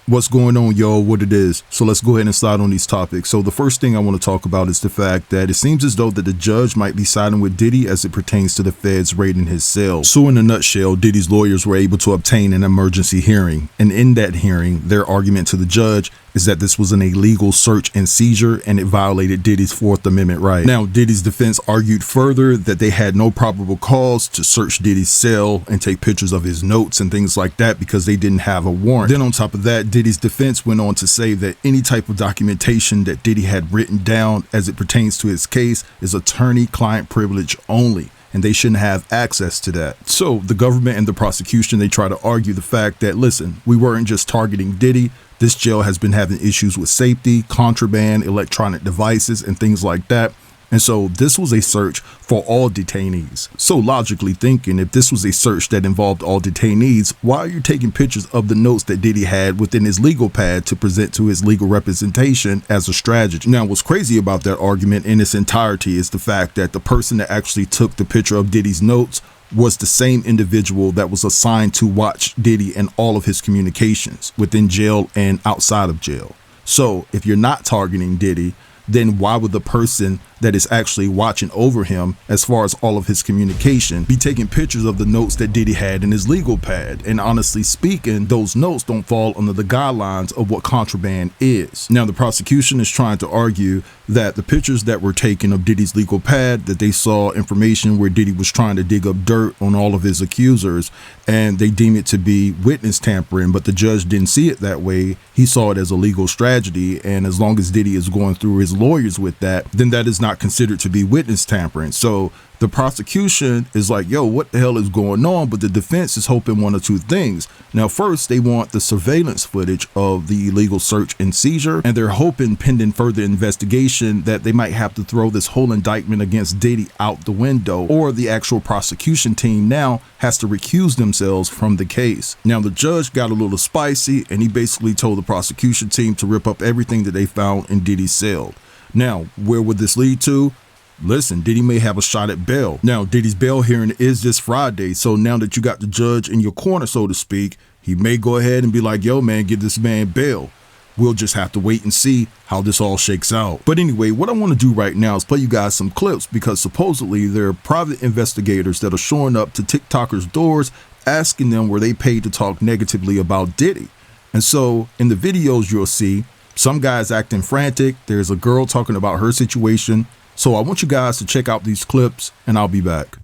What's going on, y'all? What it is. So let's go ahead and slide on these topics. So the first thing I want to talk about is the fact that it seems as though that the judge might be siding with Diddy as it pertains to the feds raiding his cell. So in a nutshell, Diddy's lawyers were able to obtain an emergency hearing. And in that hearing, their argument to the judge is that this was an illegal search and seizure and it violated Diddy's Fourth Amendment right. Now, Diddy's defense argued further that they had no probable cause to search Diddy's cell and take pictures of his notes and things like that because they didn't have a warrant. Then on top of that, Diddy's defense went on to say that any type of documentation that Diddy had written down as it pertains to his case is attorney-client privilege only, and they shouldn't have access to that. So the government and the prosecution, they try to argue the fact that, listen, we weren't just targeting Diddy. This jail has been having issues with safety, contraband, electronic devices, and things like that. And so this was a search for all detainees. So logically thinking, if this was a search that involved all detainees, why are you taking pictures of the notes that Diddy had within his legal pad to present to his legal representation as a strategy? Now, what's crazy about that argument in its entirety is the fact that the person that actually took the picture of Diddy's notes was the same individual that was assigned to watch Diddy and all of his communications within jail and outside of jail. So if you're not targeting Diddy, then why would the person that is actually watching over him as far as all of his communication be taking pictures of the notes that Diddy had in his legal pad? And honestly speaking, those notes don't fall under the guidelines of what contraband is. Now, the prosecution is trying to argue that the pictures that were taken of Diddy's legal pad, that they saw information where Diddy was trying to dig up dirt on all of his accusers, and they deem it to be witness tampering, but the judge didn't see it that way. He saw it as a legal strategy, and as long as Diddy is going through his lawyers with that, then that is not considered to be witness tampering. So the prosecution is like, yo, what the hell is going on? But the defense is hoping one or two things. Now, first, they want the surveillance footage of the illegal search and seizure, and they're hoping, pending further investigation, that they might have to throw this whole indictment against Diddy out the window, or the actual prosecution team now has to recuse themselves from the case. Now, the judge got a little spicy, and he basically told the prosecution team to rip up everything that they found in Diddy's cell. Now, where would this lead to? Listen, Diddy may have a shot at bail. Now, Diddy's bail hearing is this Friday, so now that you got the judge in your corner, so to speak, he may go ahead and be like, yo, man, give this man bail. We'll just have to wait and see how this all shakes out. But anyway, what I want to do right now is play you guys some clips, because supposedly there are private investigators that are showing up to TikTokers' doors asking them were they paid to talk negatively about Diddy. And so in the videos you'll see some guys acting frantic. There's a girl talking about her situation. So I want you guys to check out these clips, and I'll be back.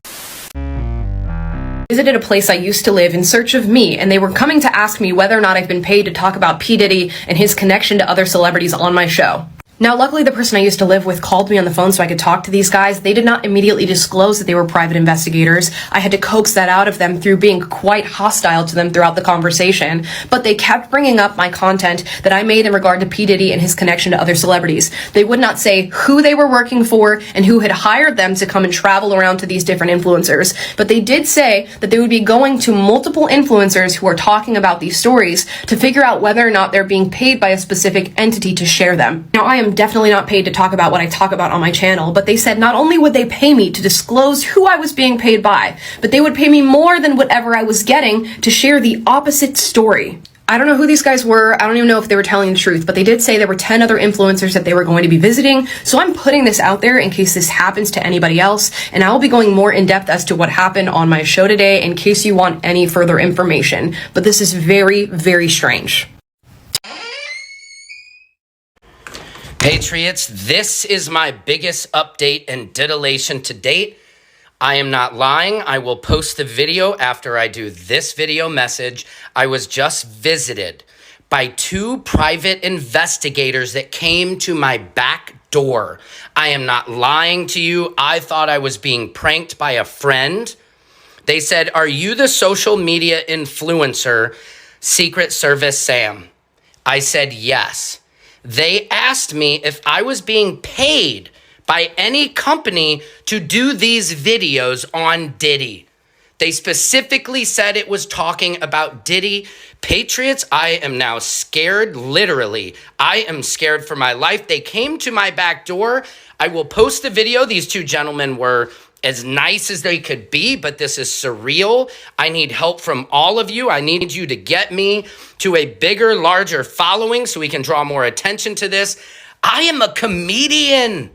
Visited a place I used to live in search of me, and they were coming to ask me whether or not I've been paid to talk about P. Diddy and his connection to other celebrities on my show. Now, luckily, the person I used to live with called me on the phone so I could talk to these guys. They did not immediately disclose that they were private investigators. I had to coax that out of them through being quite hostile to them throughout the conversation. But they kept bringing up my content that I made in regard to P. Diddy and his connection to other celebrities. They would not say who they were working for and who had hired them to come and travel around to these different influencers. But they did say that they would be going to multiple influencers who are talking about these stories to figure out whether or not they're being paid by a specific entity to share them. Now, I am definitely not paid to talk about what I talk about on my channel, but they said not only would they pay me to disclose who I was being paid by, but they would pay me more than whatever I was getting to share the opposite story. I don't know who these guys were. I don't even know if they were telling the truth, but they did say there were 10 other influencers that they were going to be visiting. So I'm putting this out there in case this happens to anybody else. And I will be going more in depth as to what happened on my show today in case you want any further information. But this is very, very strange. Patriots, this is my biggest update and titillation to date. I am not lying. I will post the video after I do this video message. I was just visited by 2 private investigators that came to my back door. I am not lying to you. I thought I was being pranked by a friend. They said, "Are you the social media influencer, Secret Service Sam?" I said, "Yes." They asked me if I was being paid by any company to do these videos on Diddy. They specifically said it was talking about Diddy. Patriots, I am now scared, literally. I am scared for my life. They came to my back door. I will post the video. These 2 gentlemen were as nice as they could be, but this is surreal. I need help from all of you. I need you to get me to a bigger, larger following so we can draw more attention to this. I am a comedian.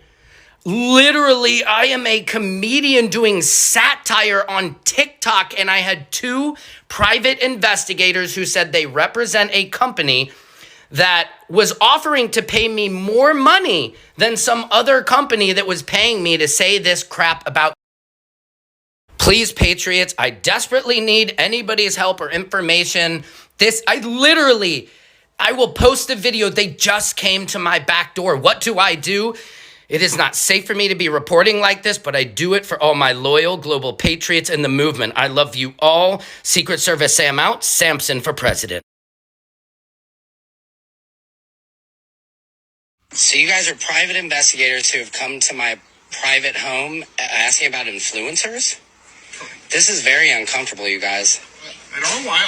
Literally, I am a comedian doing satire on TikTok, and I had 2 private investigators who said they represent a company that was offering to pay me more money than some other company that was paying me to say this crap about. Please, Patriots, I desperately need anybody's help or information. I will post a video. They just came to my back door. What do? It is not safe for me to be reporting like this, but I do it for all my loyal global patriots in the movement. I love you all. Secret Service Sam out. Samson for president. So you guys are private investigators who have come to my private home asking about influencers? This is very uncomfortable, you guys. I don't know why.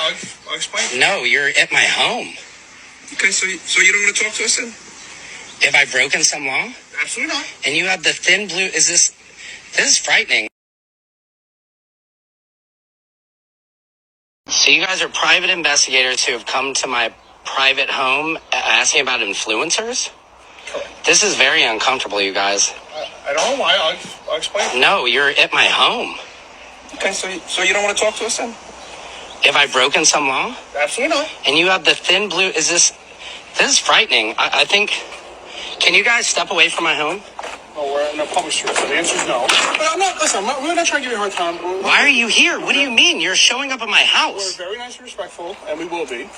I'll explain. No, you're at my home. Okay, so you don't want to talk to us then? Have I broken some law? Absolutely not. And you have the thin blue. This is frightening. So you guys are private investigators who have come to my private home asking about influencers? Correct. This is very uncomfortable, you guys. I don't know why. I'll explain. No, you're at my home. Okay, so you don't want to talk to us then? Have I broken some law? Absolutely not. And you have the thin blue. This is frightening. I think. Can you guys step away from my home? Well, we're in a public street, so the answer is no. But we're not trying to give you a hard time. Why are you here? What do you mean? You're showing up at my house. We're very nice and respectful, and we will be.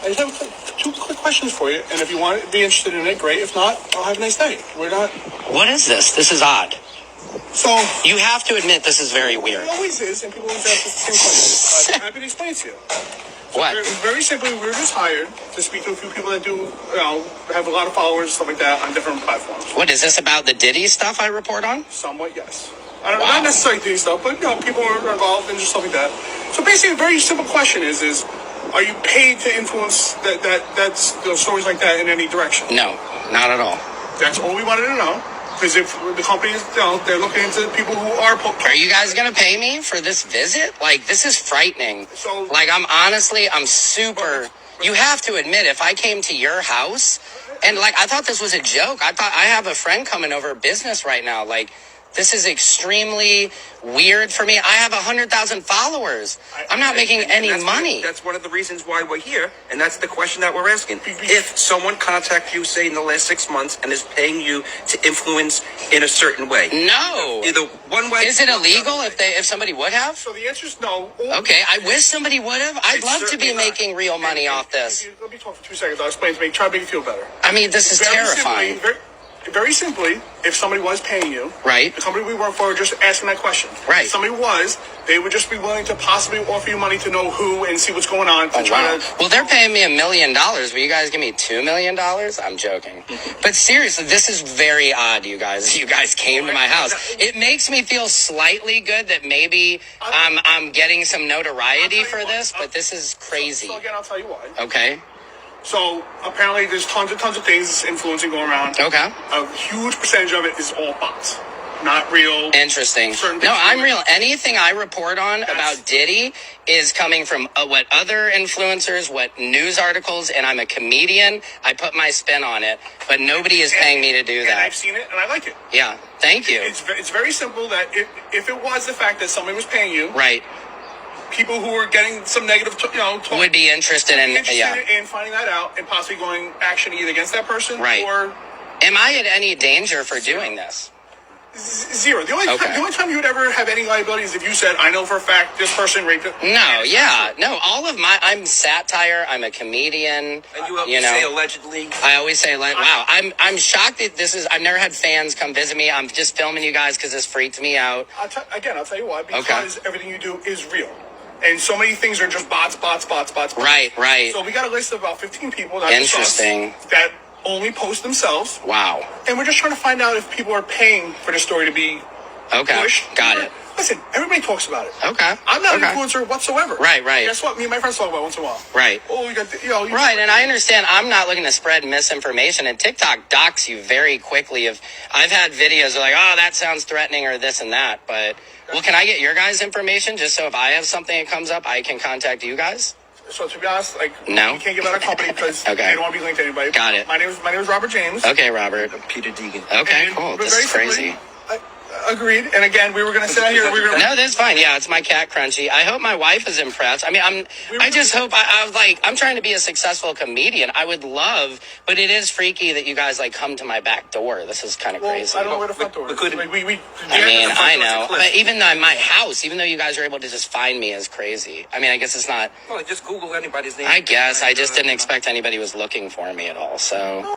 I just have 2 quick questions for you, and if you want to be interested in it, great. If not, I'll have a nice day. We're not... What is this? This is odd. So... You have to admit this is very weird. It always is, and people always ask us the same questions. I'm happy to explain it to you. So What? Very simply, we were just hired to speak to a few people that do, have a lot of followers, stuff like that, on different platforms. What is this about the Diddy stuff I report on? Somewhat, yes. Not necessarily Diddy stuff, but people are involved and just stuff like that. So basically, a very simple question is are you paid to influence that's those stories like that in any direction? No, not at all. That's all we wanted to know. Because if the company is, they're looking into people who are... Are you guys going to pay me for this visit? Like, this is frightening. So... Like, I'm super... You have to admit, if I came to your house, and, like, I thought this was a joke. I have a friend coming over business right now. Like, this is extremely weird for me. I have 100,000 followers. I'm not making any money. That's one of the reasons why we're here, and that's the question that we're asking. If someone contacts you, say, in the last 6 months, and is paying you to influence in a certain way. No. Either one way... Is it illegal if somebody would have? So the answer is no. Okay, I wish somebody would have. I'd love to be making real money off this. Let me talk for 2 seconds. I'll explain to me. Try to make you feel better. I mean, this is terrifying. Very simply, if somebody was paying you, right, the company we work for, just asking that question. Right. If somebody was, they would just be willing to possibly offer you money to know who and see what's going on. Well, they're paying me $1 million. Will you guys give me $2 million? I'm joking. But seriously, this is very odd, you guys. You guys came to my house. It makes me feel slightly good that maybe I'm getting some notoriety for this, but this is crazy. So again, I'll tell you why. Okay. So apparently there's tons of things influencing going around. Okay. A huge percentage of it is all bots. Not real. Interesting. No, I'm real. Anything I report on about Diddy is coming from what other influencers, what news articles, and I'm a comedian. I put my spin on it, but nobody is paying me to do that. And I've seen it, and I like it. Yeah, thank you. It's very simple that if it was the fact that somebody was paying you, right, people who are getting some negative, talk, would be interested in finding that out and possibly going action either against that person or... Am I at any danger for doing this? Zero. The only time you would ever have any liability is if you said, I know for a fact this person raped it. No, all of I'm satire, I'm a comedian. And you say allegedly. I always say, wow, I'm shocked that I've never had fans come visit me. I'm just filming you guys because this freaked me out. I'll tell you why, because everything you do is real. And so many things are just bots. Right. So we got a list of about 15 people that only post themselves. Wow. And we're just trying to find out if people are paying for the story to be Okay, pushed. got it. Listen, everybody talks about it. Okay. I'm not okay. an influencer whatsoever. Right. Guess what? Me and my friends talk about it once in a while. Right. Oh, you got, Right, and I understand I'm not looking to spread misinformation, and TikTok docks you very quickly. If I've had videos of like, oh, that sounds threatening or this and that, but, well, can I get your guys' information just so if I have something that comes up, I can contact you guys? So to be honest, like, No? we can't give out our company because Okay. they don't want to be linked to anybody. Got it. My name is Robert James. Okay, Robert. Peter Deegan. Okay, And cool. we're This very is crazy. simply- Agreed. And again, we were going to sit out here. No, that's fine. Yeah, it's my cat Crunchy. I hope my wife is impressed. I mean, I just hope I'm trying to be a successful comedian. I would love, but it is freaky that you guys like come to my back door. This is kind of crazy. I don't know where the front door is. I know. But even though my house, even though you guys are able to just find me is crazy. I mean, I guess it's not. Well, just Google anybody's name. I guess I just didn't expect anybody was looking for me at all. So.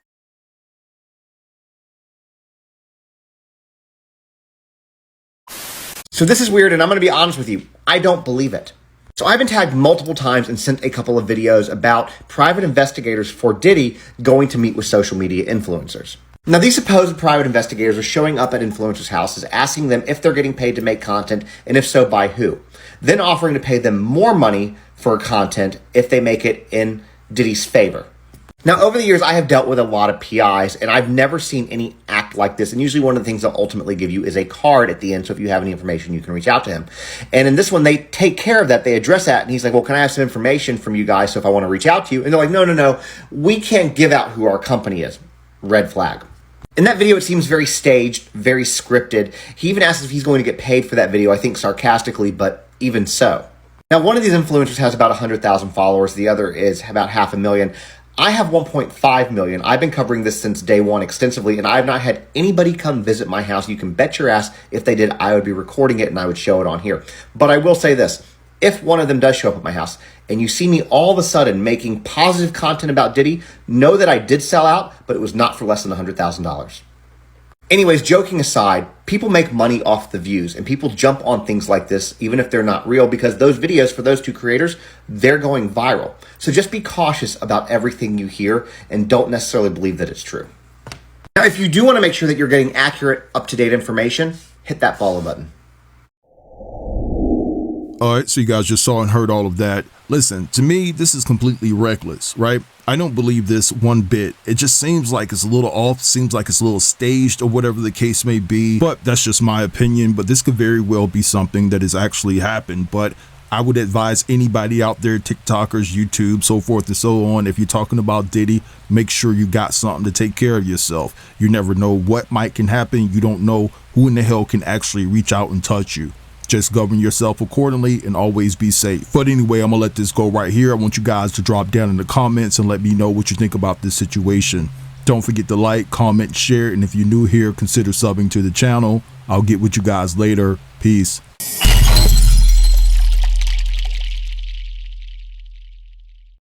So this is weird, and I'm going to be honest with you. I don't believe it. So I've been tagged multiple times and sent a couple of videos about private investigators for Diddy going to meet with social media influencers. Now, these supposed private investigators are showing up at influencers' houses, asking them if they're getting paid to make content, and if so, by who. Then offering to pay them more money for content if they make it in Diddy's favor. Now, over the years, I have dealt with a lot of PIs, and I've never seen any act like this. And usually one of the things they'll ultimately give you is a card at the end. So if you have any information, you can reach out to him. And in this one, they take care of that. They address that. And he's like, well, can I have some information from you guys? So if I want to reach out to you. And they're like, no. We can't give out who our company is. Red flag. In that video, it seems very staged, very scripted. He even asks if he's going to get paid for that video, I think sarcastically, but even so. Now, one of these influencers has about 100,000 followers. The other is about 500,000. I have 1.5 million. I've been covering this since day one extensively, and I have not had anybody come visit my house. You can bet your ass if they did, I would be recording it and I would show it on here. But I will say this. If one of them does show up at my house and you see me all of a sudden making positive content about Diddy, know that I did sell out, but it was not for less than $100,000. Anyways, joking aside, people make money off the views, and people jump on things like this, even if they're not real, because those videos for those two creators, they're going viral. So just be cautious about everything you hear and don't necessarily believe that it's true. Now, if you do want to make sure that you're getting accurate, up-to-date information, hit that follow button. All right, so you guys just saw and heard all of that. Listen, to me, this is completely reckless, right? I don't believe this one bit. It just seems like it's a little off, seems like it's a little staged or whatever the case may be. But that's just my opinion. But this could very well be something that has actually happened. But I would advise anybody out there, TikTokers, YouTube, so forth and so on, if you're talking about Diddy, make sure you got something to take care of yourself. You never know what might can happen. You don't know who in the hell can actually reach out and touch you. Just govern yourself accordingly and always be safe. But anyway, I'm gonna let this go right here. I want you guys to drop down in the comments and let me know what you think about this situation. Don't forget to like, comment, share, and if you're new here, consider subbing to the channel. I'll get with you guys later. Peace.